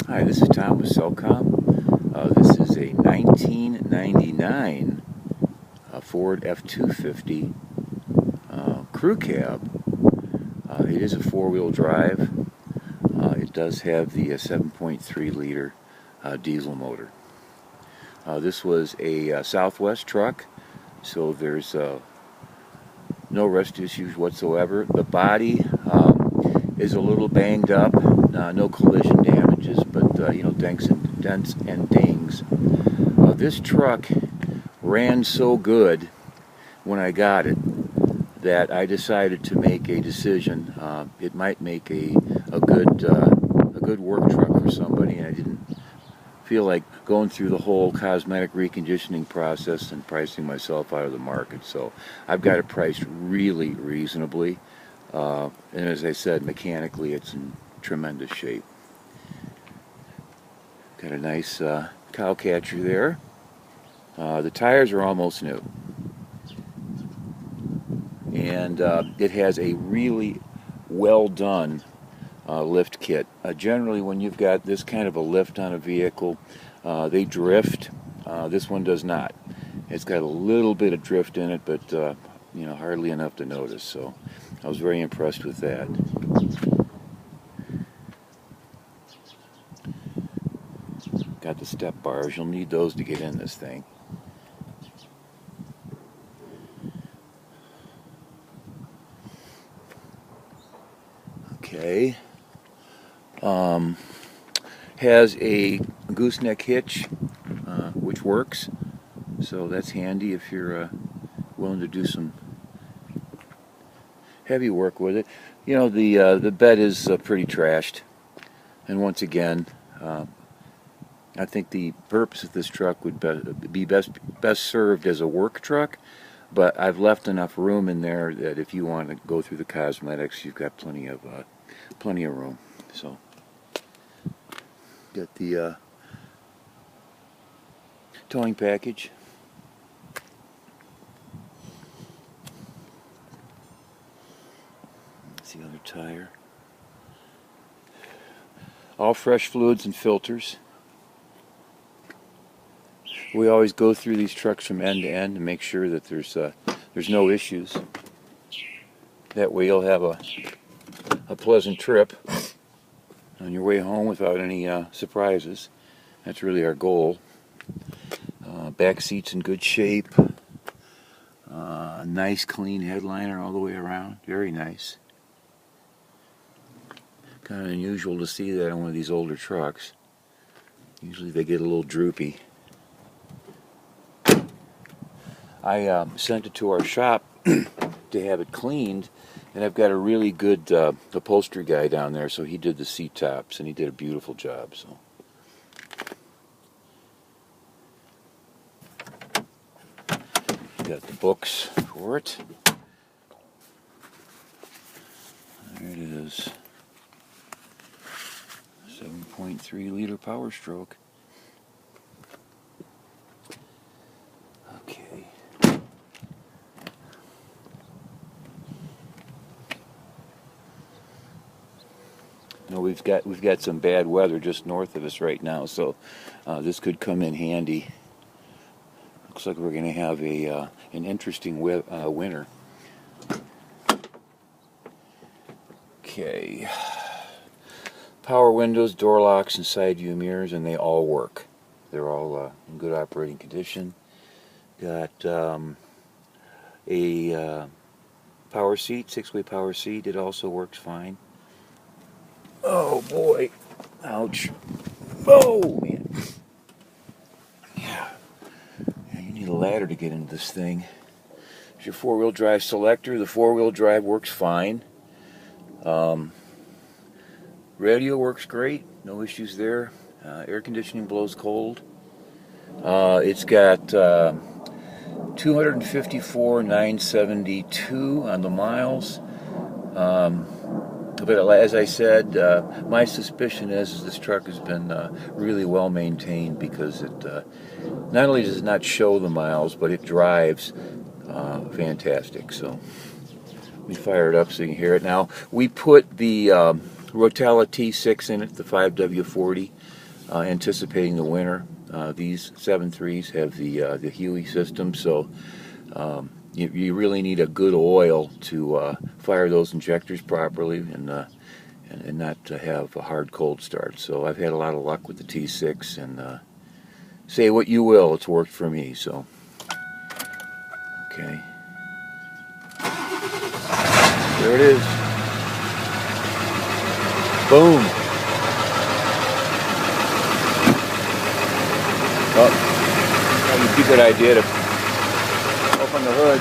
Hi, this is Tom with Selkcomm. This is a 1999 Ford F250 crew cab. It is a four-wheel drive. It does have the 7.3 liter diesel motor. This was a Southwest truck, so there's no rust issues whatsoever. The body is a little banged up, no collision damages, but dents and dings. This truck ran so good when I got it that I decided to make a decision. It might make a good work truck for somebody, and I didn't feel like going through the whole cosmetic reconditioning process and pricing myself out of the market. So I've got it priced really reasonably, and as I said, mechanically it's in tremendous shape. Got a nice cow catcher there. The tires are almost new, and it has a really well done lift kit. Generally, when you've got this kind of a lift on a vehicle, they drift. This one does not. It's got a little bit of drift in it, but hardly enough to notice. So I was very impressed with that. Got the step bars. You'll need those to get in this thing. Okay. Has a gooseneck hitch, which works, so that's handy if you're willing to do some heavy work with it. The bed is pretty trashed, and once again, I think the purpose of this truck would be best served as a work truck, but I've left enough room in there that if you want to go through the cosmetics, you've got plenty of room. So got the towing package. That's the other tire. All fresh fluids and filters. We always go through these trucks from end to end to make sure that there's no issues. That way you'll have a pleasant trip on your way home without any surprises. That's really our goal. Back seat's in good shape. Nice clean headliner all the way around. Very nice. Kind of unusual to see that on one of these older trucks. Usually they get a little droopy. I sent it to our shop to have it cleaned, and I've got a really good upholstery guy down there, so he did the seat tops, and he did a beautiful job. So, got the books for it. There it is. 7.3 liter Powerstroke. Okay. No, we've got some bad weather just north of us right now, so this could come in handy. Looks like we're going to have an interesting winter. Okay. Power windows, door locks, and side view mirrors, and they all work. They're all in good operating condition. Got a power seat, 6-way power seat. It also works fine. Oh boy, ouch. Oh man. Yeah, you need a ladder to get into this thing. There's your four-wheel drive selector. The four-wheel drive works fine. Radio works great, no issues there. Air conditioning blows cold. It's got 254,972 on the miles. But as I said, my suspicion is this truck has been really well maintained, because it not only does it not show the miles, but it drives fantastic. So let me fire it up so you can hear it. Now, we put the Rotella T6 in it, the 5W40, anticipating the winter. These 7.3s have the Huey system, so you really need a good oil to fire those injectors properly and not to have a hard cold start. So I've had a lot of luck with the T6, and say what you will, it's worked for me. So okay, there it is. Boom. Oh, that would be a good idea to open the hood.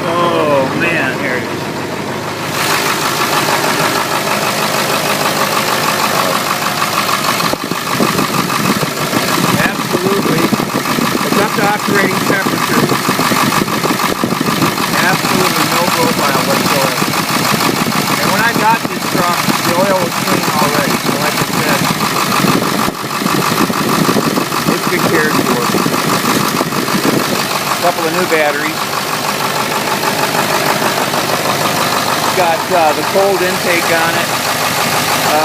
Oh man, here it is. Absolutely. It's up to operating temperature. Absolutely no profile whatsoever. And when I got this truck, the oil was clean already. So like I said, it's been cared for. A couple of new batteries. Got the cold intake on it.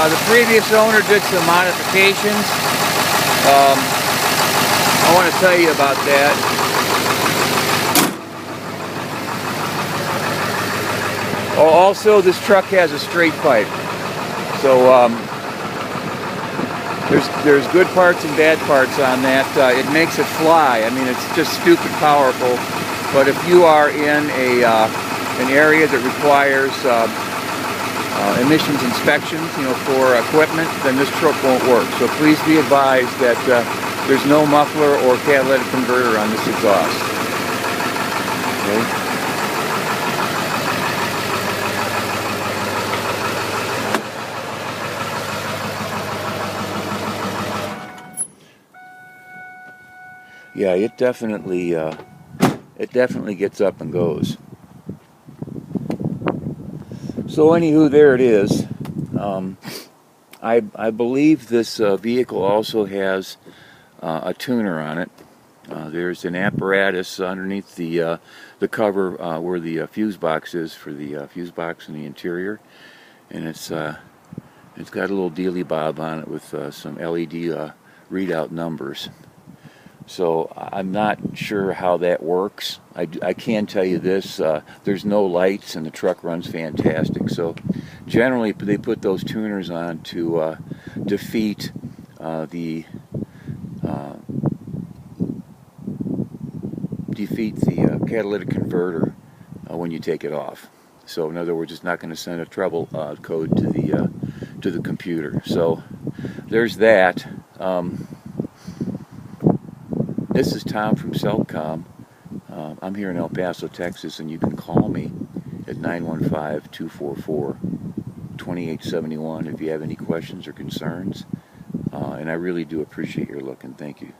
The previous owner did some modifications. I want to tell you about that. Oh, also, this truck has a straight pipe. So there's good parts and bad parts on that. It makes it fly. I mean, it's just stupid powerful. But if you are in an area that requires emissions inspections, for equipment, then this truck won't work. So please be advised that there's no muffler or catalytic converter on this exhaust. Okay. Yeah, it definitely gets up and goes. So anywho, there it is. I believe this vehicle also has a tuner on it. There's an apparatus underneath the cover where the fuse box is for the fuse box in the interior, and it's got a little dealy bob on it with some LED readout numbers. So I'm not sure how that works. I can tell you this, there's no lights and the truck runs fantastic. So generally they put those tuners on to defeat the catalytic converter when you take it off. So in other words, it's not going to send a treble code to the computer. So there's that. This is Tom from Selkcomm. I'm here in El Paso, Texas, and you can call me at 915-244-2871 if you have any questions or concerns. And I really do appreciate your look, and thank you.